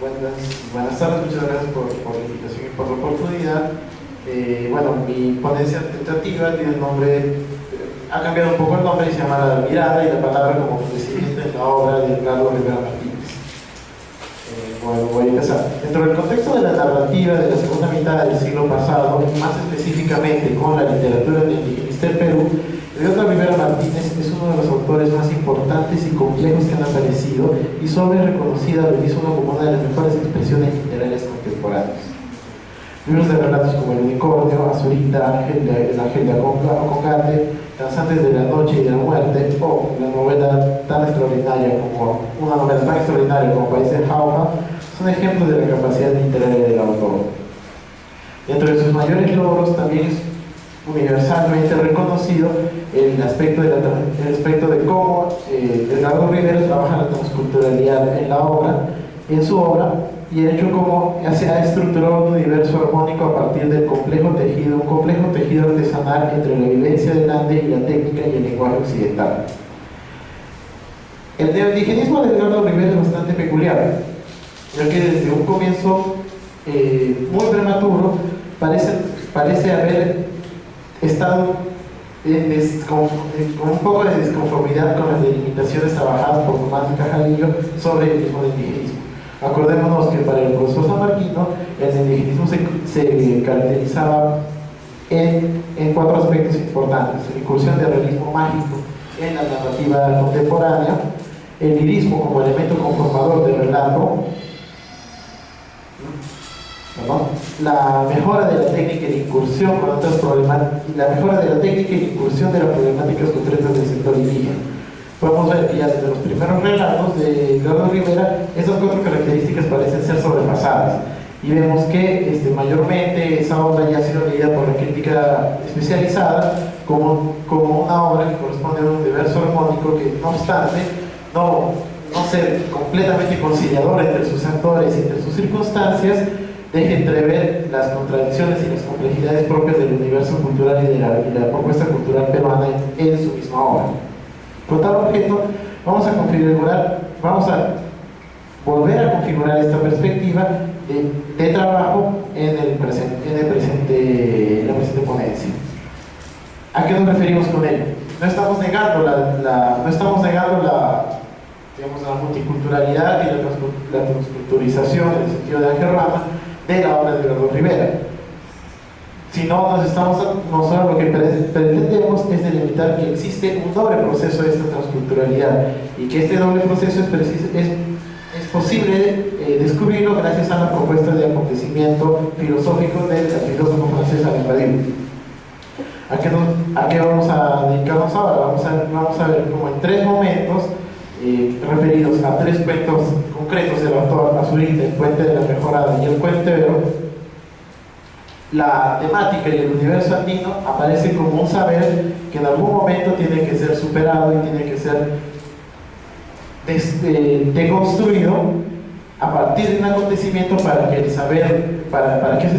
Buenas tardes, muchas gracias por la invitación y por la oportunidad. Mi ponencia tentativa tiene el nombre, ha cambiado un poco el nombre y se llama La Mirada y la Palabra como acontecimiento en la obra de Carlos Rivera Martínez. Voy a empezar. Dentro del contexto de la narrativa de la segunda mitad del siglo pasado, más específicamente con la literatura del indigenista del Perú, Carlos Rivera Martínez es uno de los autores más importantes y complejos que han aparecido y su obra es reconocida al unísono como una de las mejores expresiones literarias contemporáneas. Libros de relatos como El Unicornio, Azurita, El Ángel de Acongate, Danzantes de la Noche y de la Muerte, o una novela tan extraordinaria como País de Jauja, son ejemplos de la capacidad literaria del autor. Dentro de sus mayores logros también es universalmente reconocido el aspecto de cómo Edgardo Rivera trabaja la transculturalidad en su obra, y el hecho como se ha estructurado un universo armónico a partir del complejo tejido artesanal entre la vivencia del Ande y la técnica y el lenguaje occidental. El neoindigenismo de Edgardo Rivera es bastante peculiar, ya que desde un comienzo muy prematuro parece haber estado con un poco de desconformidad con las delimitaciones trabajadas por Tomás de Cajalillo sobre el mismo indigenismo. Acordémonos que para el profesor sanmarquino el indigenismo se caracterizaba en cuatro aspectos importantes: la incursión del realismo mágico en la narrativa contemporánea, el lirismo como elemento conformador del relato, la mejora de la técnica y la incursión con otras problemáticas, la mejora de la técnica y la incursión de las problemáticas concretas del sector indígena. Podemos ver que ya desde los primeros relatos de Edgardo Rivera, esas cuatro características parecen ser sobrepasadas. Y vemos que mayormente esa obra ya ha sido leída por la crítica especializada como una obra que corresponde a un universo armónico que, no obstante, no ser completamente conciliador entre sus actores y entre sus circunstancias, deje entrever las contradicciones y las complejidades propias del universo cultural y de la propuesta cultural peruana en su misma obra. Con tal objeto, vamos a volver a configurar esta perspectiva de trabajo en la presente ponencia. ¿A qué nos referimos con ello? No estamos negando la multiculturalidad y la transculturización en el sentido de Ángel Rama de la obra de Edgardo Rivera, sino nosotros lo que pretendemos es delimitar que existe un doble proceso de esta transculturalidad y que este doble proceso es posible descubrirlo gracias a la propuesta de acontecimiento filosófico del filósofo francés Alain Badiou. ¿A qué vamos a dedicarnos ahora? Vamos a ver como en tres momentos referidos a tres cuentos concretos del autor: Azurita, El Puente de la Mejorada y El Cuentero. La temática y el universo andino aparece como un saber que en algún momento tiene que ser superado y tiene que ser deconstruido a partir de un acontecimiento para que ese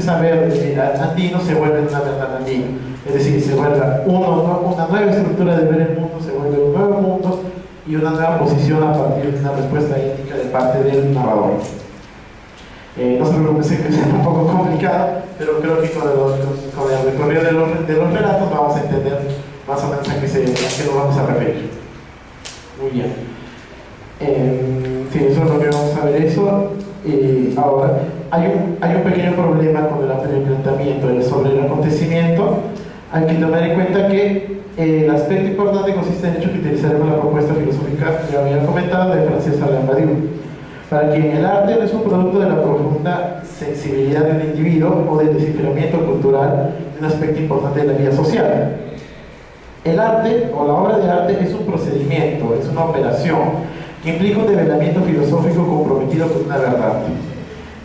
saber andino se vuelva una verdad andina, es decir, se vuelva una nueva estructura de ver el mundo, se vuelve un nuevo mundo y una nueva posición a partir de una respuesta ética de parte del narrador. No se preocupen, sé que es un poco complicado, pero creo que con el recorrido de los relatos vamos a entender más o menos a qué nos vamos a referir. Muy bien. Sí, eso es lo que vamos a ver. Ahora, hay un pequeño problema con el planteamiento sobre el acontecimiento. Hay que tomar en cuenta que el aspecto importante consiste en el hecho que utilizaremos la propuesta filosófica que había comentado de Francés Alain Badiou, para quien el arte no es un producto de la profunda sensibilidad de un individuo o del desciframiento cultural de un aspecto importante de la vida social. El arte o la obra de arte es un procedimiento, es una operación que implica un develamiento filosófico comprometido con una verdad,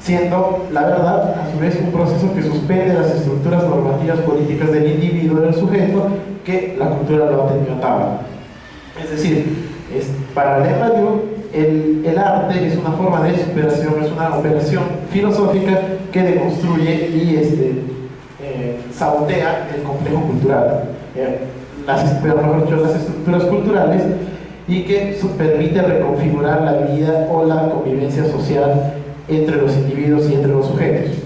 siendo la verdad a su vez un proceso que suspende las estructuras normativas políticas del individuo, del sujeto, que la cultura lo ha tenido atado. Es decir, para Alain Badiou, el arte es una forma de superación, es una operación filosófica que deconstruye y sabotea el complejo cultural, las estructuras culturales, y que permite reconfigurar la vida o la convivencia social entre los individuos y entre los sujetos.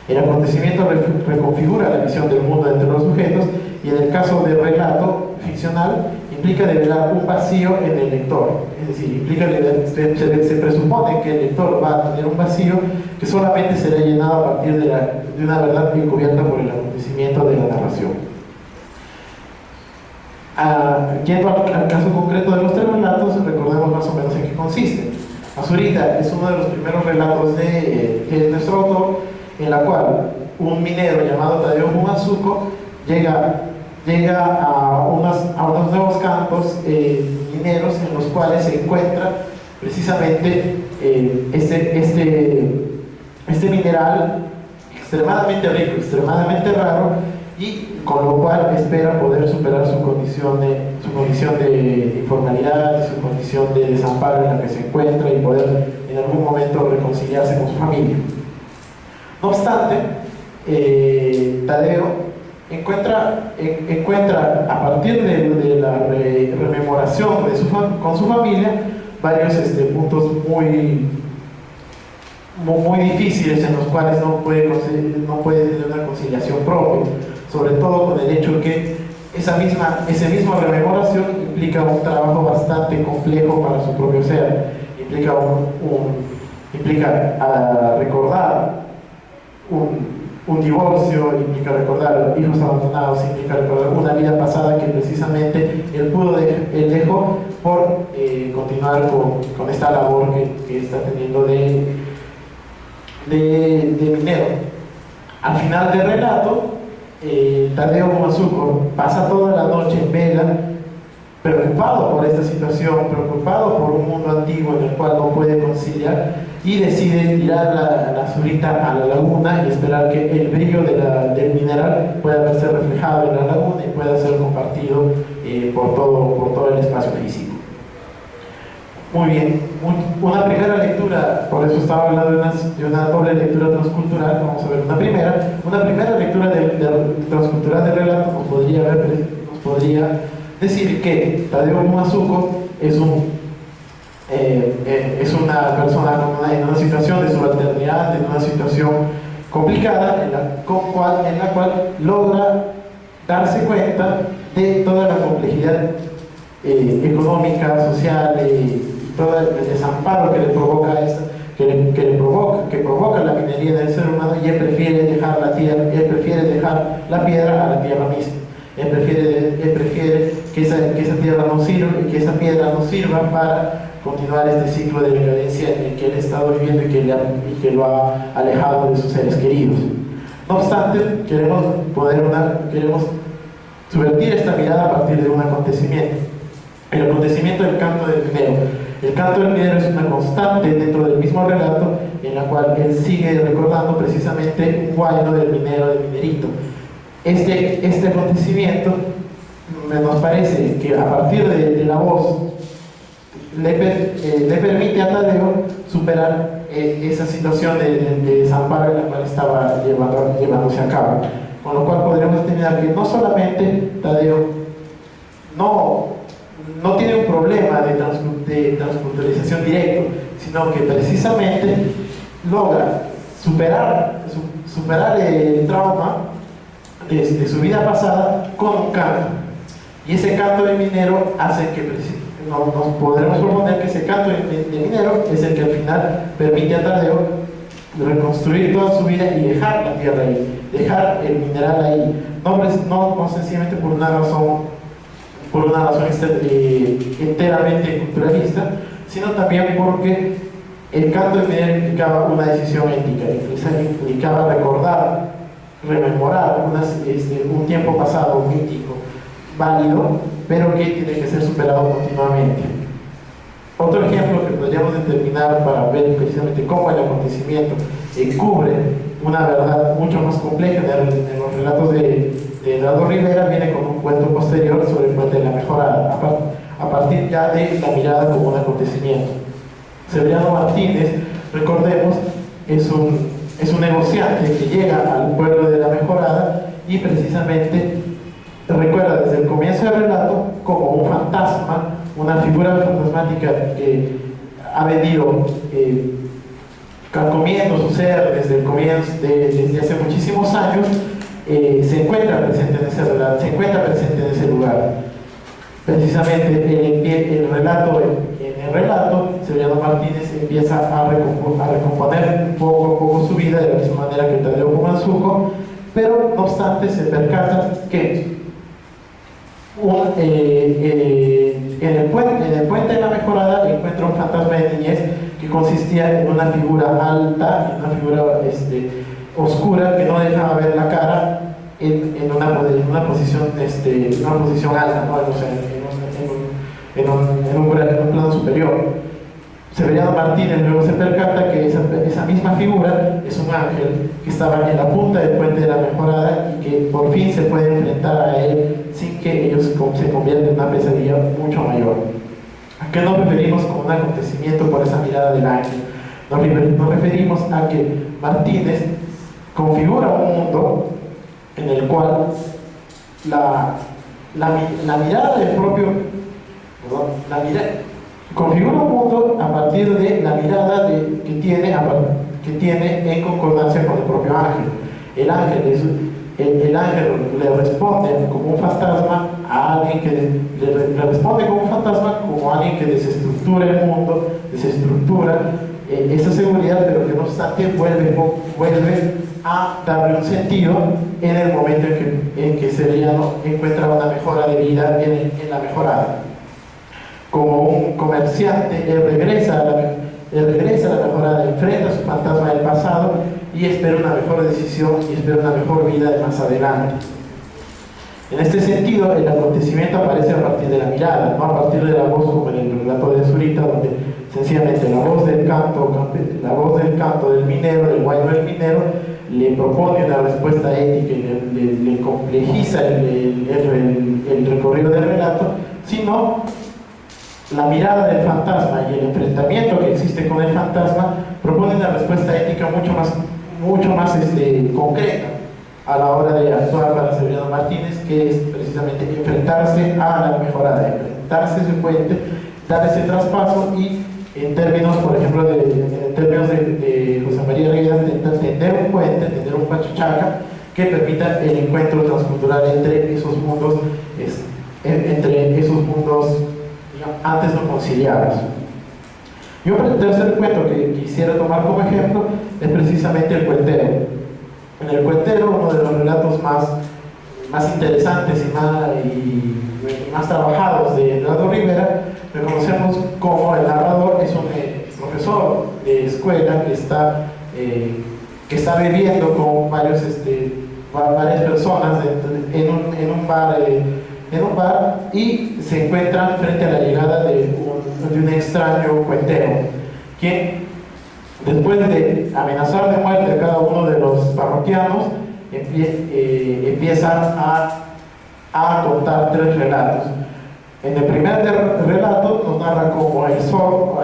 El acontecimiento reconfigura la visión del mundo entre los sujetos y en el caso del relato ficcional implica develar un vacío en el lector. Es decir, se presupone que el lector va a tener un vacío que solamente será llenado a partir de una verdad encubierta por el acontecimiento de la narración. Yendo al caso concreto de los tres relatos, recordemos más o menos en qué consiste. Asurita es uno de los primeros relatos de nuestro autor, en la cual un minero llamado Tadeo Umazuko llega a unos nuevos campos mineros en los cuales se encuentra precisamente este mineral extremadamente rico, extremadamente raro, y con lo cual espera poder superar su condición de informalidad, su condición de desamparo en la que se encuentra y poder en algún momento reconciliarse con su familia. No obstante, Tadeo encuentra a partir de la rememoración con su familia varios puntos muy difíciles en los cuales no puede tener una conciliación propia, sobre todo con el hecho que esa misma rememoración implica un trabajo bastante complejo para su propio ser, implica recordar un divorcio, implica recordar hijos abandonados, implica recordar una vida pasada que precisamente él dejó por continuar con esta labor que está teniendo de minero. Al final del relato, Tadeo Umazuko pasa toda la noche en vela, preocupado por esta situación, preocupado por un mundo antiguo en el cual no puede conciliar, y decide tirar la Asurita a la laguna y esperar que el brillo del mineral pueda verse reflejado en la laguna y pueda ser compartido por todo el espacio físico. Muy bien, una primera lectura, por eso estaba hablando de una doble lectura transcultural. Vamos a ver una primera lectura transcultural del relato nos podría decir que Tadeo Umazuko es una persona en una situación de subalternidad, en una situación complicada, en la cual logra darse cuenta de toda la complejidad económica, social, y todo el desamparo que le provoca que provoca la minería del ser humano, y él prefiere dejar la piedra a la tierra misma. Él prefiere que esa tierra no sirva, y que esa piedra no sirva para continuar este ciclo de decadencia en el que él ha estado viviendo y que lo ha alejado de sus seres queridos. No obstante, queremos subvertir esta mirada a partir de un acontecimiento, el acontecimiento del canto del minero. El canto del minero es una constante dentro del mismo relato, en la cual él sigue recordando precisamente un guayno del minero, del minerito. Este acontecimiento nos parece que a partir de la voz le permite a Tadeo superar esa situación de desamparo en la cual estaba llevándose a cabo. Con lo cual podríamos determinar que no solamente Tadeo no tiene un problema de transculturalización directo, sino que precisamente logra superar el trauma de su vida pasada con un canto. Y ese canto de minero hace que nos podremos proponer que ese canto de minero es el que al final permite a Tadeo reconstruir toda su vida y dejar la tierra ahí, dejar el mineral ahí, no sencillamente por una razón enteramente culturalista, sino también porque el canto de minero implicaba una decisión ética, implicaba rememorar un tiempo pasado mítico, válido, pero que tiene que ser superado continuamente. Otro ejemplo que podríamos determinar para ver precisamente cómo el acontecimiento cubre una verdad mucho más compleja en los relatos de Eduardo Rivera, viene con un cuento posterior sobre el puente de la Mejorada, a partir ya de la mirada como un acontecimiento. Severiano Martínez, recordemos, es un negociante que llega al pueblo de la Mejorada y precisamente recuerda desde el comienzo del relato como un fantasma, una figura fantasmática que ha venido carcomiendo su ser desde el comienzo, desde hace muchísimos años, se encuentra presente en ese relato, se encuentra presente en ese lugar. Precisamente en el relato, Severiano Martínez empieza a recomponer un poco su vida de la misma manera que Tadeo Pomanzuco, pero no obstante se percata que en el puente de la Mejorada encuentra un fantasma de niñez que consistía en una figura alta, en una figura oscura que no dejaba ver la cara en una posición alta, ¿no? O sea, en un plano superior. Severiano Martínez luego se percata que esa misma figura es un ángel que estaba en la punta del puente de la Mejorada y que por fin se puede enfrentar a él sin que ellos se conviertan en una pesadilla mucho mayor. ¿A qué nos referimos con un acontecimiento por esa mirada del ángel? Nos referimos a que Martínez configura un mundo en el cual la mirada del propio, configura un mundo a partir de la mirada que tiene en concordancia con el propio ángel. El ángel le responde como un fantasma a alguien que le responde como un fantasma, como alguien que desestructura el mundo, desestructura esa seguridad, pero que no obstante vuelve a darle un sentido en el momento en que Severiano encuentra una mejora de vida en la Mejorada. Como un comerciante, él regresa a la Mejorada, enfrenta su fantasma del pasado y espera una mejor decisión y espera una mejor vida de más adelante. En este sentido, el acontecimiento aparece a partir de la mirada, no a partir de la voz como en el relato de Zurita, donde sencillamente la voz del canto del minero, del guayno del minero, le propone una respuesta ética y le complejiza el recorrido del relato, sino la mirada del fantasma y el enfrentamiento que existe con el fantasma propone una respuesta ética mucho más concreta a la hora de actuar para Severiano Martínez, que es precisamente enfrentarse a la Mejorada, enfrentarse a ese puente, dar ese traspaso y en términos, por ejemplo, de José María Reyes, tender un puente, tender un pachuchaca que permita el encuentro transcultural entre esos mundos, antes no conciliados. Y un tercer cuento que quisiera tomar como ejemplo es precisamente El Cuentero. En El Cuentero, uno de los relatos más interesantes y más trabajados de Eduardo Rivera, reconocemos como el narrador es un profesor de escuela que está viviendo con varias personas en un bar y se encuentran frente a la llegada de un extraño cuentero, quien, después de amenazar de muerte a cada uno de los parroquianos, empieza a contar 3 relatos. En el primer relato nos narra cómo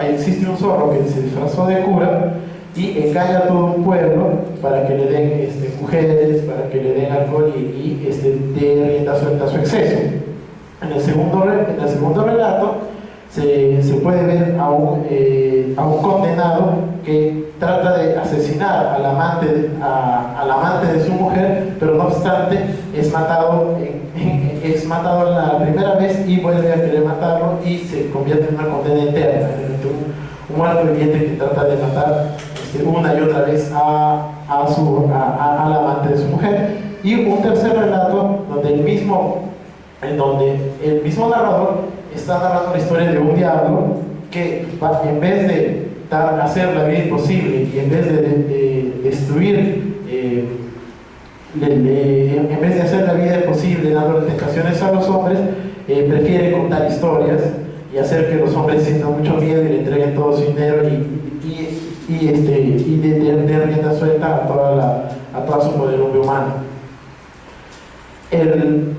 existe un zorro que se disfrazó de cura y engaña a todo un pueblo para que le den mujeres, para que le den alcohol y dé rienda suelta a su exceso. En el segundo relato se puede ver a un condenado que trata de asesinar al amante de su mujer, pero no obstante es matado la primera vez y vuelve a querer matarlo y se convierte en una condena eterna, un muerto viviente que trata de matar una y otra vez al amante de su mujer. Y un tercer relato donde el mismo narrador está narrando la historia de un diablo que en vez de hacer la vida imposible y en vez de destruir, en vez de hacer la vida imposible dando tentaciones a los hombres, prefiere contar historias y hacer que los hombres sientan mucho miedo y le entreguen todo su dinero y de rienda suelta a toda su poderío humano. El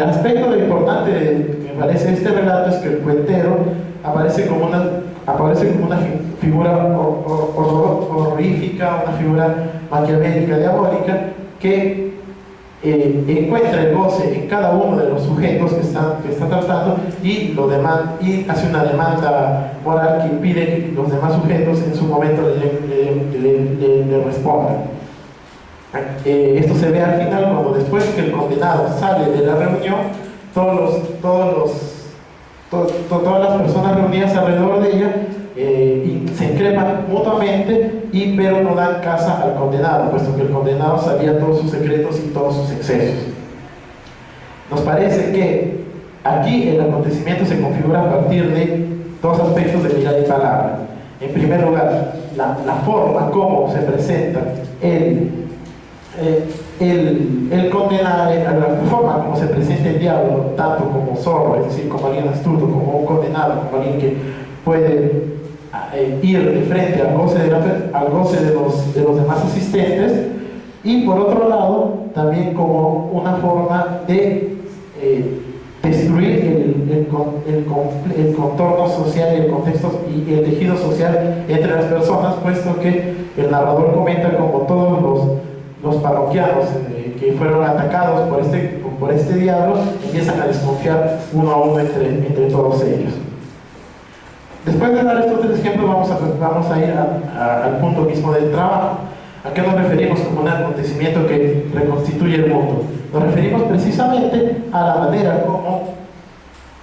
aspecto importante que me parece de este relato es que el cuentero aparece como una figura horrorífica, una figura maquiavélica, diabólica, que encuentra el goce en cada uno de los sujetos que está tratando y hace una demanda moral que impide que los demás sujetos en su momento le respondan. Esto se ve al final cuando, después que el condenado sale de la reunión, todas las personas reunidas alrededor de ella y se increpan mutuamente, pero no dan casa al condenado, puesto que el condenado sabía todos sus secretos y todos sus excesos. Nos parece que aquí el acontecimiento se configura a partir de dos aspectos de mirada y palabra. En primer lugar, la forma como se presenta el condenado, la forma como se presenta el diablo, tanto como zorro, es decir, como alguien astuto, como un condenado, como alguien que puede ir de frente al goce de los demás asistentes, y por otro lado también como una forma de destruir el contorno social y el contexto y el tejido social entre las personas, puesto que el narrador comenta como todos los parroquianos que fueron atacados por este diablo empiezan a desconfiar uno a uno entre todos ellos. Después de dar estos tres ejemplos, vamos a ir al punto mismo del trabajo. ¿A qué nos referimos como un acontecimiento que reconstituye el mundo? Nos referimos precisamente a la manera como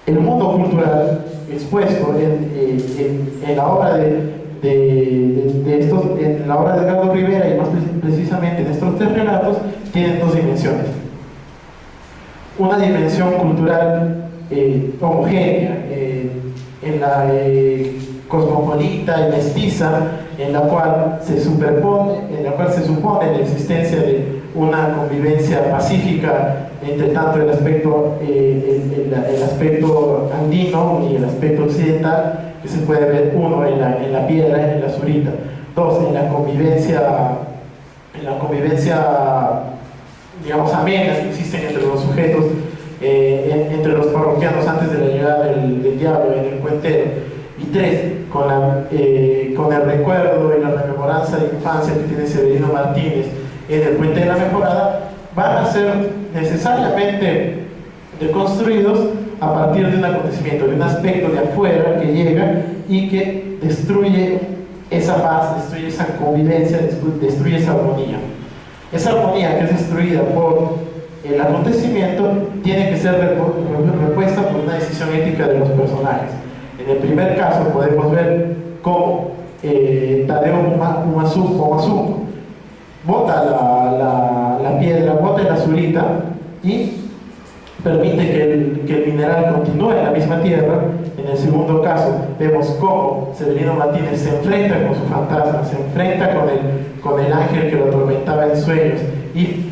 el mundo cultural expuesto en la obra en la obra de Edgardo Rivera, y más precisamente en estos tres relatos, tienen dos dimensiones. Una dimensión cultural homogénea, en la cosmopolita y mestiza, en la cual se supone la existencia de una convivencia pacífica entre tanto el aspecto andino y el aspecto occidental, que se puede ver uno en la piedra, en la zurita; dos, en la convivencia digamos amena que existen entre los sujetos, entre los parroquianos antes de la llegada del diablo en el cuentero; y tres, con el recuerdo y la rememoranza de infancia que tiene Severino Martínez en el Puente de la Mejorada, van a ser necesariamente deconstruidos a partir de un acontecimiento, de un aspecto de afuera que llega y que destruye esa paz, destruye esa convivencia, destruye esa armonía. Esa armonía que es destruida por el acontecimiento tiene que ser repuesta por una decisión ética de los personajes. En el primer caso podemos ver cómo Tadeo Umazuco bota la piedra, bota la azulita y permite que el mineral continúe en la misma tierra. En el segundo caso vemos cómo Severino Martínez se enfrenta con su fantasma, se enfrenta con el ángel que lo atormentaba en sueños y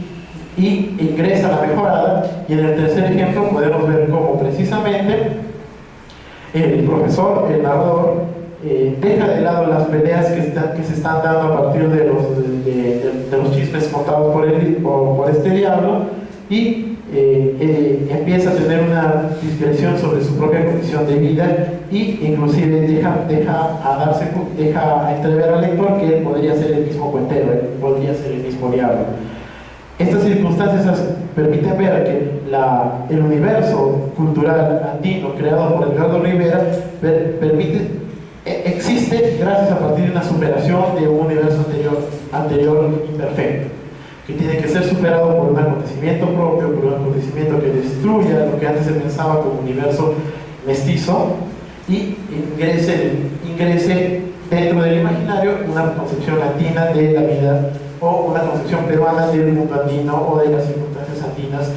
ingresa a la mejorada. Y en el tercer ejemplo podemos ver cómo precisamente el profesor, el narrador, deja de lado las peleas que se están dando a partir de los chismes contados por este diablo, y empieza a tener una discreción sobre su propia condición de vida, y inclusive deja a entrever al lector que él podría ser el mismo cuentero, él podría ser el mismo diablo. Estas circunstancias permiten ver que el universo cultural andino creado por Edgardo Rivera existe gracias a partir de una superación de un universo anterior imperfecto, que tiene que ser superado por un acontecimiento propio, por un acontecimiento que destruya lo que antes se pensaba como universo mestizo y ingrese dentro del imaginario una concepción andina de la vida, o una concepción peruana del mundo andino o de las circunstancias andinas,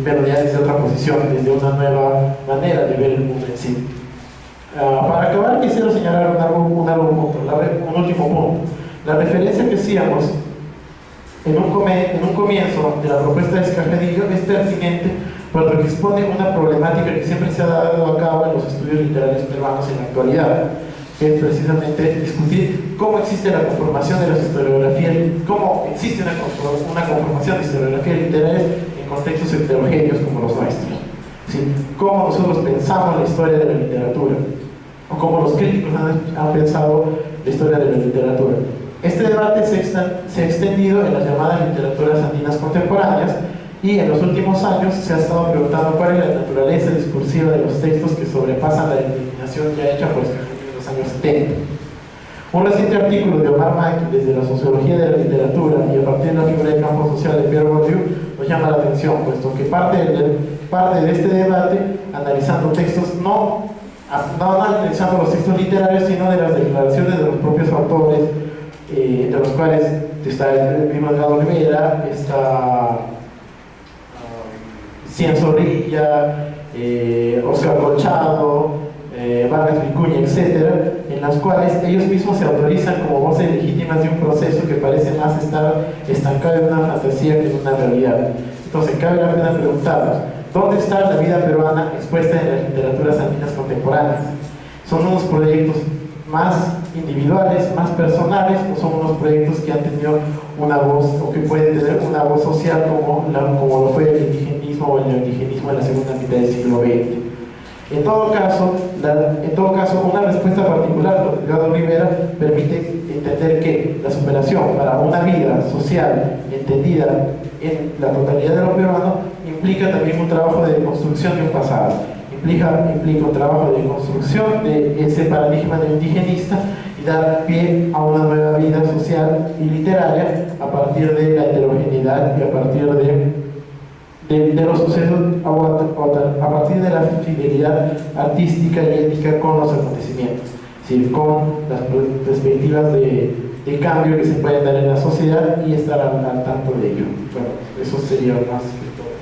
pero ya desde otra posición, desde una nueva manera de ver el mundo en sí. Para acabar, quisiera señalar un último punto. La referencia que hacíamos en un comienzo de la propuesta de Escarpedillo es pertinente porque expone una problemática que siempre se ha dado a cabo en los estudios literarios peruanos en la actualidad, que es precisamente discutir cómo existe la conformación de las historiografías, cómo existe una conformación de historiografías literarias en contextos heterogéneos como los nuestros, ¿sí? Cómo nosotros pensamos la historia de la literatura, o cómo los críticos han pensado la historia de la literatura. Este debate debate se ha extendido en las llamadas literaturas andinas contemporáneas y en los últimos años se ha estado preguntando cuál es la naturaleza discursiva de los textos que sobrepasan la definición ya hecha por escritores en los años 70. Un reciente artículo de Omar Maki desde la sociología de la literatura y a partir de la figura de campo social de Pierre Bourdieu nos llama la atención, puesto que parte de este debate analizando textos, no analizando los textos literarios, sino de las declaraciones de los propios autores, entre los cuales está el mismo Edgardo Rivera, está Cien Zorrilla, Oscar Colchado, Vargas Vicuña, etcétera, en las cuales ellos mismos se autorizan como voces legítimas de un proceso que parece más estar estancado en una fantasía que en una realidad. Entonces, cabe la pena preguntarnos, ¿dónde está la vida peruana expuesta en las literaturas andinas contemporáneas? ¿Son unos proyectos más individuales, más personales, o son unos proyectos que han tenido una voz, o que pueden tener una voz social como lo fue el indigenismo o el neoindigenismo en la segunda mitad del siglo XX? En todo caso, una respuesta particular de Edgardo Rivera permite entender que la superación para una vida social entendida en la totalidad de lo peruano implica también un trabajo de construcción de un pasado, implica un trabajo de construcción de ese paradigma neoindigenista y dar pie a una nueva vida social y literaria a partir de la heterogeneidad y a partir de los sucesos, a partir de la fidelidad artística y ética con los acontecimientos, es decir, con las perspectivas de cambio que se pueden dar en la sociedad y estar al tanto de ello. Bueno, eso sería más que todo.